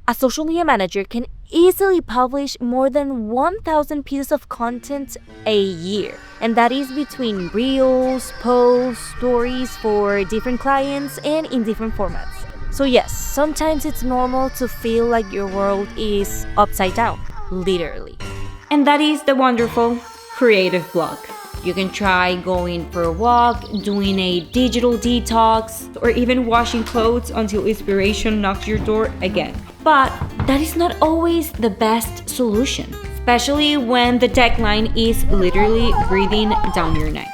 A social media manager can easily publish more than 1,000 pieces of content a year. And that is between reels, posts, stories for different clients and in different formats. So yes, sometimes it's normal to feel like your world is upside down, literally. And that is the wonderful creative block. You can try going for a walk, doing a digital detox, or even washing clothes until inspiration knocks your door again. But that is not always the best solution, especially when the deadline is literally breathing down your neck.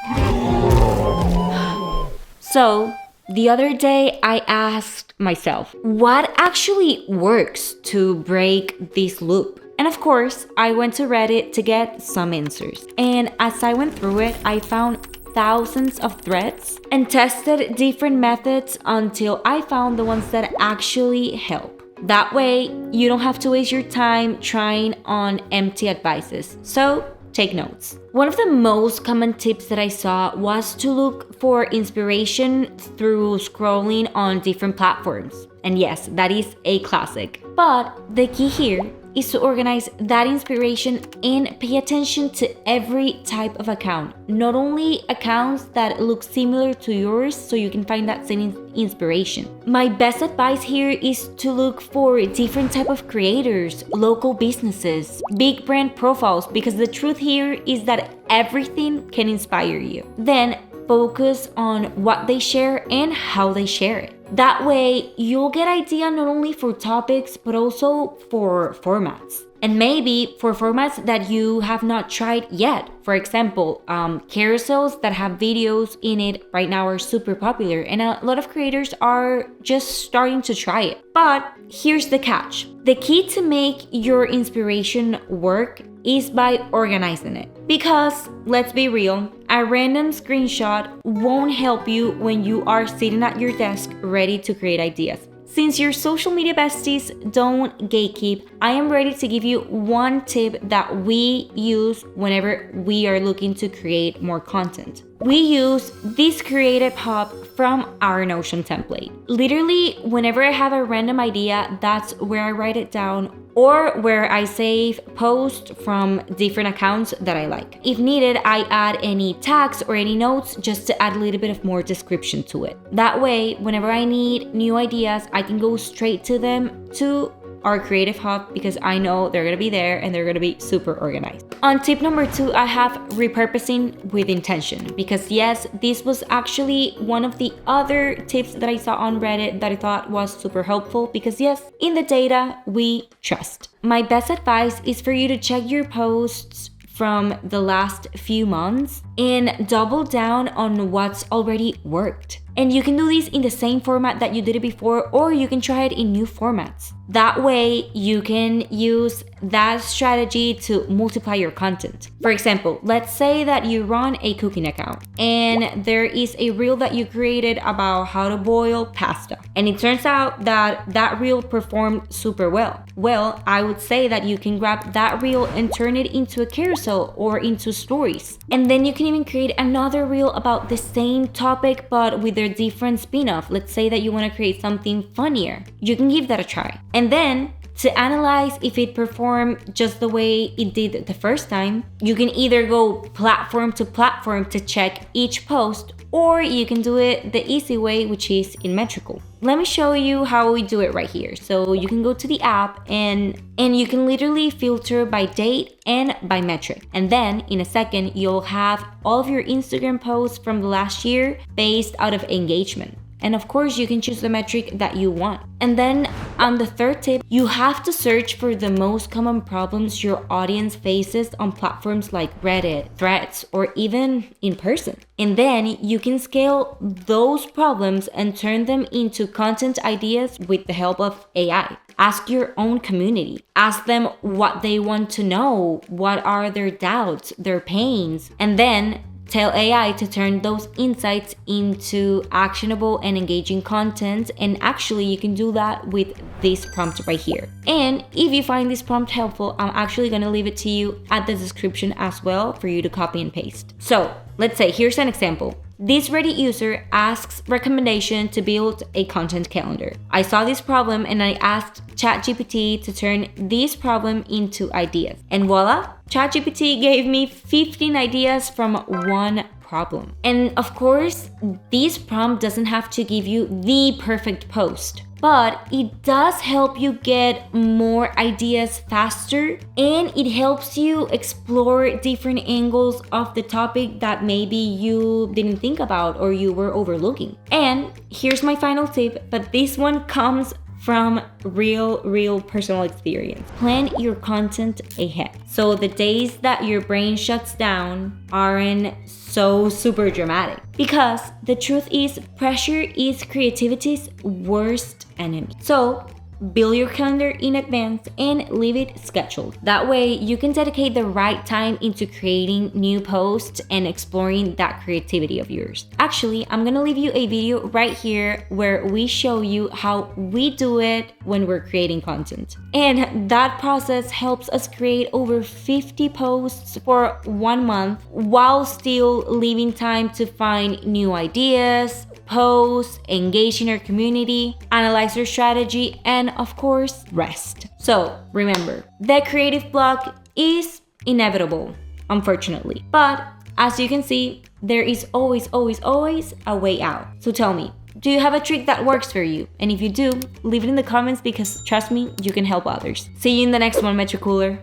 So, the other day I asked myself, what actually works to break this loop? And of course, I went to Reddit to get some answers. And as I went through it, I found thousands of threads and tested different methods until I found the ones that actually help. That way, you don't have to waste your time trying on empty advices. So, take notes. One of the most common tips that I saw was to look for inspiration through scrolling on different platforms. And yes, that is a classic. But the key here is to organize that inspiration and pay attention to every type of account. Not only accounts that look similar to yours so you can find that same inspiration. My best advice here is to look for different type of creators, local businesses, big brand profiles, because the truth here is that everything can inspire you. Then focus on what they share and how they share it. That way, you'll get idea not only for topics, but also for formats. And maybe for formats that you have not tried yet. For example, carousels that have videos in it right now are super popular, and a lot of creators are just starting to try it. But here's the catch. The key to make your inspiration work is by organizing it. Because, let's be real, a random screenshot won't help you when you are sitting at your desk ready to create ideas. Since your social media besties don't gatekeep, I am ready to give you one tip that we use whenever we are looking to create more content. We use this creative hub from our Notion template. Literally, whenever I have a random idea, that's where I write it down, or where I save posts from different accounts that I like. If needed, I add any tags or any notes just to add a little bit of more description to it. That way, whenever I need new ideas, I can go straight to them to our creative hub because I know they're gonna be there and they're gonna be super organized. On tip number 2, I have repurposing with intention, because yes, this was actually one of the other tips that I saw on Reddit that I thought was super helpful, because yes, in the data we trust. My best advice is for you to check your posts from the last few months and double down on what's already worked. And you can do this in the same format that you did it before, or you can try it in new formats. That way, you can use that strategy to multiply your content. For example, let's say that you run a cooking account and there is a reel that you created about how to boil pasta. And it turns out that that reel performed super well. Well, I would say that you can grab that reel and turn it into a carousel or into stories. And then you can even create another reel about the same topic but with a different spin-off. Let's say that you want to create something funnier. You can give that a try. And then to analyze if it performed just the way it did the first time, you can either go platform to platform to check each post, or you can do it the easy way, which is in metrical. Let me show you how we do it right here. So you can go to the app and you can literally filter by date and by metric. And then in a second, you'll have all of your Instagram posts from the last year based out of engagement. And of course, you can choose the metric that you want. And then on the third tip, you have to search for the most common problems your audience faces on platforms like Reddit, Threads, or even in person. And then you can scale those problems and turn them into content ideas with the help of AI. Ask your own community. Ask them what they want to know, what are their doubts, their pains, and then tell AI to turn those insights into actionable and engaging content. And actually, you can do that with this prompt right here. And if you find this prompt helpful, I'm actually gonna leave it to you at the description as well for you to copy and paste. So let's say, here's an example. This Reddit user asks recommendation to build a content calendar. I saw this problem and I asked ChatGPT to turn this problem into ideas. And voila, ChatGPT gave me 15 ideas from one problem. And of course, this prompt doesn't have to give you the perfect post, but it does help you get more ideas faster, and it helps you explore different angles of the topic that maybe you didn't think about or you were overlooking. And here's my final tip, but this one comes from real personal experience. Plan your content ahead, so the days that your brain shuts down aren't so super dramatic. Because the truth is, pressure is creativity's worst enemy. So build your calendar in advance and leave it scheduled. That way you can dedicate the right time into creating new posts and exploring that creativity of yours. Actually, I'm gonna leave you a video right here where we show you how we do it when we're creating content. And that process helps us create over 50 posts for 1 month while still leaving time to find new ideas, post, engage in our community, analyze our strategy, and of course, rest. So remember, the creative block is inevitable, unfortunately. But as you can see, there is always a way out. So tell me, do you have a trick that works for you? And if you do, leave it in the comments because trust me, you can help others. See you in the next one, Metro Cooler.